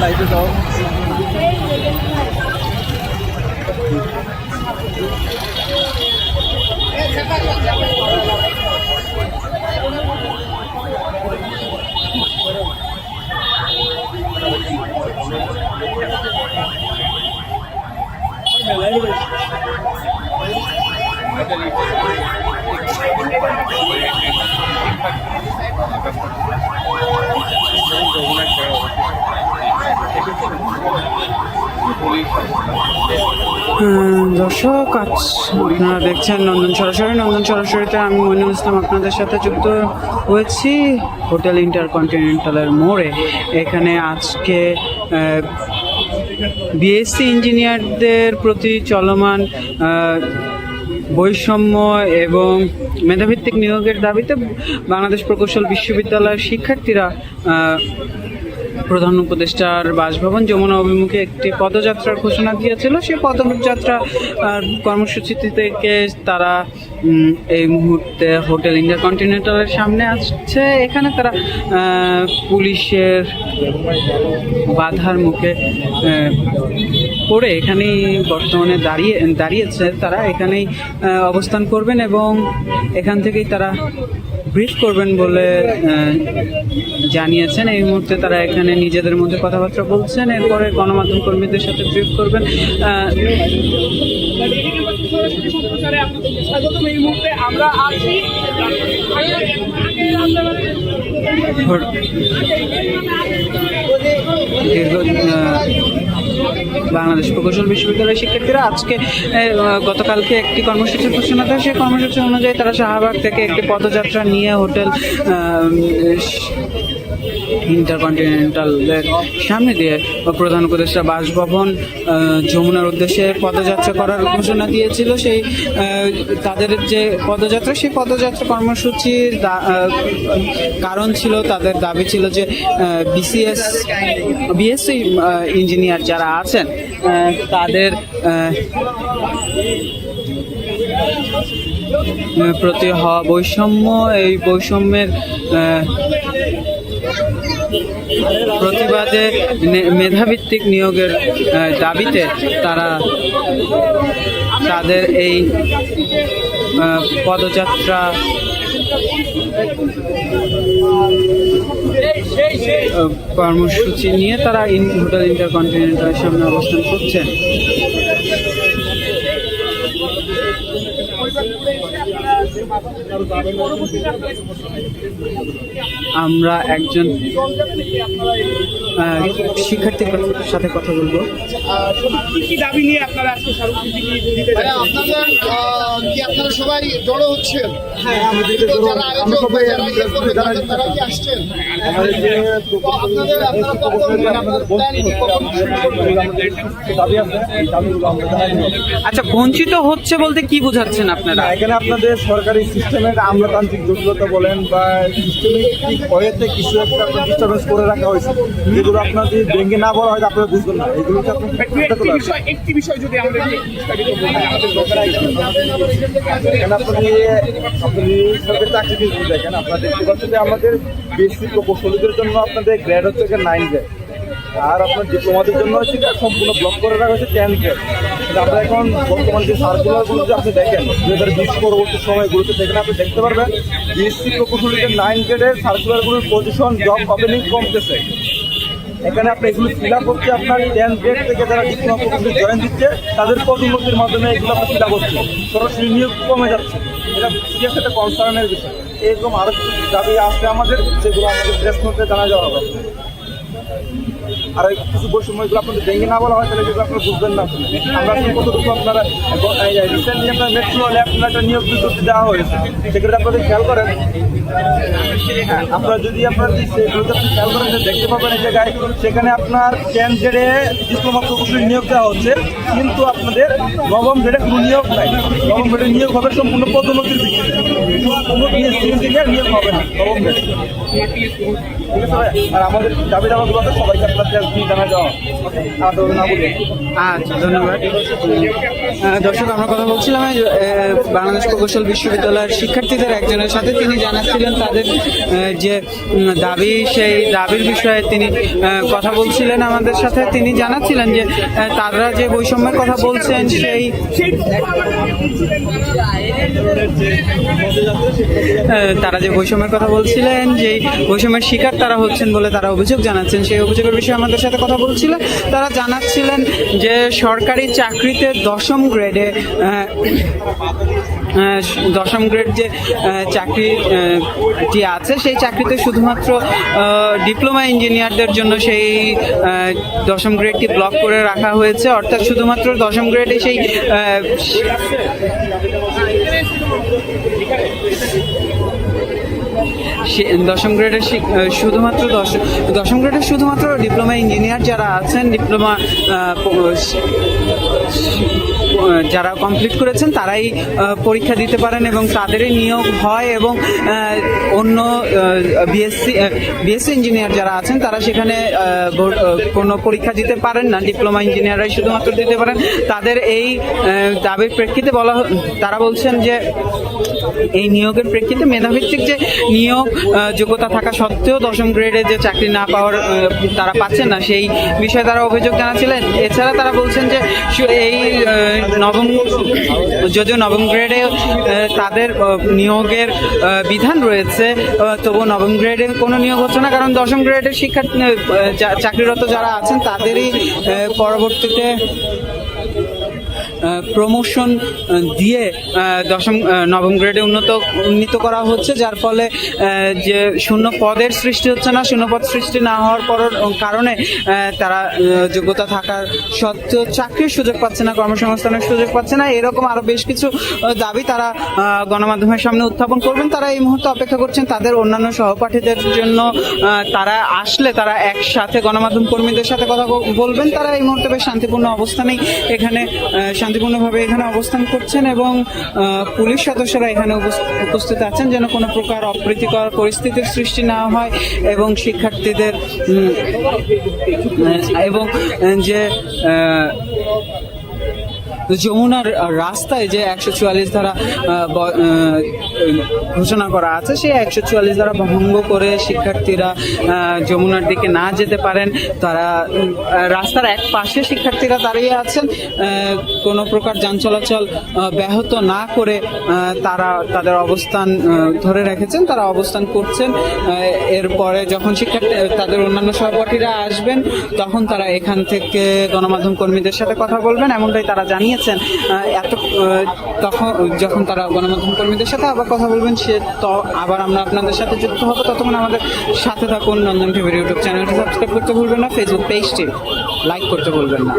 লাইটে যাও। দর্শক, আপনারা দেখছেন নন্দন সরাসরি। নন্দন সরাসরিতে আমি মইনুল ইসলাম আপনাদের সাথে যুক্ত হয়েছি হোটেল ইন্টারকন্টিনেন্টালের মোড়ে। এখানে আজকে বিএসসি ইঞ্জিনিয়ারদের প্রতি চলমান বৈষম্য এবং মেধাভিত্তিক নিয়োগের দাবিতে বাংলাদেশ প্রকৌশল বিশ্ববিদ্যালয়ের শিক্ষার্থীরা প্রধান উপদেষ্টার বাসভবন যমুনা অভিমুখে একটি পদযাত্রার ঘোষণা দিয়েছিল। সেই পদযাত্রা কর্মসূচি থেকে তারা এই মুহূর্তে হোটেল ইন্টারকন্টিনেন্টালের সামনে আসছে। এখানে তারা পুলিশের বাধার মুখে পড়ে এখানেই বর্তমানে দাঁড়িয়েছে। তারা এখানেই অবস্থান করবেন এবং এখান থেকেই তারা ব্রিফ করবেন বলে জানিয়েছেন। এই মুহূর্তে তারা এখানে নিজেদের মধ্যে কথাবার্তা বলছেন, এরপরে গণমাধ্যম কর্মীদের সাথে ব্রিফ করবেন। বাংলাদেশ প্রকৌশল বিশ্ববিদ্যালয়ের শিক্ষার্থীরা আজকে গতকালকে একটি কর্মসূচির ঘোষণা দেয়। সেই কর্মসূচি অনুযায়ী তারা শাহবাগ থেকে একটি পদযাত্রা নিয়ে হোটেল ইন্টারকন্টিনেন্টালের সামনে দিয়ে প্রধান উপদেষ্টা বাসভবন যমুনার উদ্দেশ্যে পদযাত্রা করার ঘোষণা দিয়েছিল। সেই তাদের যে পদযাত্রা, সেই পদযাত্রা কর্মসূচির কারণ ছিল, তাদের দাবি ছিল যে বিএসসি ইঞ্জিনিয়ার যারা আছেন তাদের প্রতি হওয়া বৈষম্য, এই বৈষম্যের প্রতিবাদে মেধাভিত্তিক নিয়োগের দাবিতে তারা তাদের এই পদযাত্রা কর্মসূচি নিয়ে তারা হোটেল ইন্টারকন্টিনেন্টালের সামনে অবস্থান করছেন। আমরা একজন শিক্ষার্থীর সাথে কথা বলবো। কি দাবি নিয়ে আপনারা আজকে আপনারা সবাই জড়ো হচ্ছেন? হ্যাঁ, আচ্ছা, বঞ্চিত হচ্ছে বলতে কি বোঝাচ্ছেন আপনারা? এখানে আপনাদের সরকারি সিস্টেমের আমলাতান্ত্রিক জটিলতা বলেন বা সিস্টেমিক ওয়েতে কিছু একটা ডিস্টার্বেন্স করে রাখা হয়েছে, যেগুলো আপনাদের ব্যাংকে না বলা হয় আপনারা বুঝবেন না। এগুলোকে একটি বিষয় যদি আমাদের সরকারি চাকরি দেখেন, আপনারা দেখতে পাচ্ছেন যে আমাদের বেসিক প্রকৌশলীদের জন্য আপনাদের গ্রেড হচ্ছে 9 গ্রেড, আর আপনার ডিপ্লোমাদের জন্য হচ্ছে সম্পূর্ণ ব্লক করে রাখা হয়েছে 10 গ্রেড। আমরা এখন বর্তমান যে সার্কুলারগুলো যে আপনি দেখেন 2020 পরবর্তী সময়গুলোতে সেখানে আপনি দেখতে পারবেন বিএসসি প্রকৌশলীদের 9 গ্রেডের সার্কুলারগুলোর পজিশন জব ওপেনিং কমতেছে। এখানে আপনি এগুলো ফিল আপ হচ্ছে আপনার 10 গ্রেড থেকে যারা ডিপ্লোমা প্রকৌশলী জয়েন দিচ্ছে তাদের পদোন্নতির মাধ্যমে এগুলো আপনার ফিল আপ হচ্ছে, সরাসরি নিয়োগ কমে যাচ্ছে। এটা সিরিয়াস একটা কনসার্নের বিষয়। এরকম আরও কিছু দাবি আসছে আমাদের, সেগুলো আমাদের প্রেস নোটে জানা যাওয়া হবে। আর কিছু বৈষম্যগুলো আপনাদের ভেঙে না বলা হয় তাহলে যেগুলো আপনারা বুঝবেন না। আমরা কতটুকু আপনারা রিসেন্টলি আপনার মেট্রো ল্যাব একটা নিয়োগ বিজ্ঞপ্তি দেওয়া হয়েছে, সেক্ষেত্রে আপনাদের খেয়াল করেন। হ্যাঁ, আপনারা যদি সেগুলোতে আপনি খেয়াল করেন দেখতে পাবেন এই জায়গায় সেখানে আপনার 10 গ্রেডে ডিপ্লোমা প্রকৌশলী নিয়োগ দেওয়া হচ্ছে, কিন্তু আপনাদের 9ম গ্রেডে কোনো নিয়োগ নাই। 9ম গ্রেডে নিয়োগ হবে সম্পূর্ণ পদোন্নতির ভিত্তিতে। কোনো বিএসসি ইঞ্জিনিয়ার নিয়োগ হবে না নবম ব্যাচ। ঠিক আছে ভাই? আর আমাদের দাবি দাবাগুলো সবাইকে আপনাদের জানা দেওয়া আর তো না বলি। আচ্ছা, ধন্যবাদ। দর্শক, আমরা কথা বলছিলাম বাংলাদেশ প্রকৌশল বিশ্ববিদ্যালয়ের শিক্ষার্থীদের একজনের সাথে। তিনি জানাচ্ছিলেন তাদের যে দাবি, সেই দাবির বিষয়ে তিনি কথা বলছিলেন আমাদের সাথে। তিনি জানাচ্ছিলেন যে তারা যে বৈষম্যের কথা বলছেন সেই তারা যে বৈষম্যের কথা বলছিলেন, যে বৈষম্যের শিকার তারা হচ্ছেন বলে তারা অভিযোগ জানাচ্ছেন, সেই অভিযোগের বিষয়ে আমাদের সাথে কথা বলছিলেন। তারা জানাচ্ছিলেন যে সরকারি চাকরিতে দশম গ্রেড যে চাকরিটি আছে, সেই চাকরিতে শুধুমাত্র ডিপ্লোমা ইঞ্জিনিয়ারদের জন্য সেই দশম গ্রেডটি ব্লক করে রাখা হয়েছে। অর্থাৎ শুধুমাত্র দশম গ্রেডে সেই দশম গ্রেডের শুধুমাত্র ডিপ্লোমা ইঞ্জিনিয়ার যারা আছেন, ডিপ্লোমা যারা কমপ্লিট করেছেন তারাই পরীক্ষা দিতে পারেন এবং তাদেরই নিয়োগ হয়। এবং অন্য বিএসসি ইঞ্জিনিয়ার যারা আছেন তারা সেখানে কোনো পরীক্ষা দিতে পারেন না, ডিপ্লোমা ইঞ্জিনিয়াররাই শুধুমাত্র দিতে পারেন। তাদের এই দাবির প্রেক্ষিতে তারা বলছেন যে এই নিয়োগের প্রেক্ষিতে মেধাভিত্তিক যে নিয়োগ যোগ্যতা থাকা সত্ত্বেও দশম গ্রেডে যে চাকরি না পাওয়ার তারা পাচ্ছেন না, সেই বিষয়ে তারা অভিযোগ জানাচ্ছিলেন। এছাড়া তারা বলছেন যে এই যদিও নবম গ্রেডে তাদের নিয়োগের বিধান রয়েছে, তবু নবম গ্রেডে কোনো নিয়োগ হচ্ছে না, কারণ দশম গ্রেডের চাকরিরত যারা আছেন তাদেরই পরবর্তীতে প্রমোশন দিয়ে নবম গ্রেডে উন্নীত করা হচ্ছে, যার ফলে যে শূন্য পদের সৃষ্টি হচ্ছে না। শূন্য পদ সৃষ্টি না হওয়ার কারণে তারা যোগ্যতা থাকার সত্ত্বেও চাকরির সুযোগ পাচ্ছে না, কর্মসংস্থানের সুযোগ পাচ্ছে না। এরকম আরো বেশ কিছু দাবি তারা গণমাধ্যমের সামনে উত্থাপন করবেন। তারা এই মুহূর্তে অপেক্ষা করছেন তাদের অন্যান্য সহপাঠীদের জন্য। তারা আসলে তারা একসাথে গণমাধ্যম কর্মীদের সাথে কথা বলবেন। তারা এই মুহূর্তে বেশ শান্তিপূর্ণ অবস্থানেই শান্তিপূর্ণভাবে এখানে অবস্থান করছেন এবং পুলিশ সদস্যরা এখানে উপস্থিত আছেন যেন কোনো প্রকার অপ্রীতিকর পরিস্থিতির সৃষ্টি না হয় এবং শিক্ষার্থীদের এবং যে যমুনার রাস্তায় যে 144 ধারা ঘোষণা করা আছে, সেই 144 ধারা ভঙ্গ করে শিক্ষার্থীরা যমুনার দিকে না যেতে পারেন। তারা রাস্তার এক পাশে শিক্ষার্থীরা দাঁড়িয়ে আছেন, কোনো প্রকার যান চলাচল ব্যাহত না করে তারা তাদের অবস্থান ধরে রেখেছেন, তারা অবস্থান করছেন। এরপরে যখন তাদের অন্যান্য সহপাঠীরা আসবেন তখন তারা এখান থেকে গণমাধ্যম কর্মীদের সাথে কথা বলবেন, এমনটাই তারা জানিয়েছেন। তখন যখন তারা গণমাধ্যম কর্মীদের সাথে আবার কথা বলবেন, আবার আমরা আপনাদের সাথে যুক্ত হবো। ততক্ষণ আমাদের সাথে থাকুন। নন্দন টিভির ইউটিউব চ্যানেলটি সাবস্ক্রাইব করতে ভুলবেন না, ফেসবুক পেজটি লাইক করতে ভুলবেন না।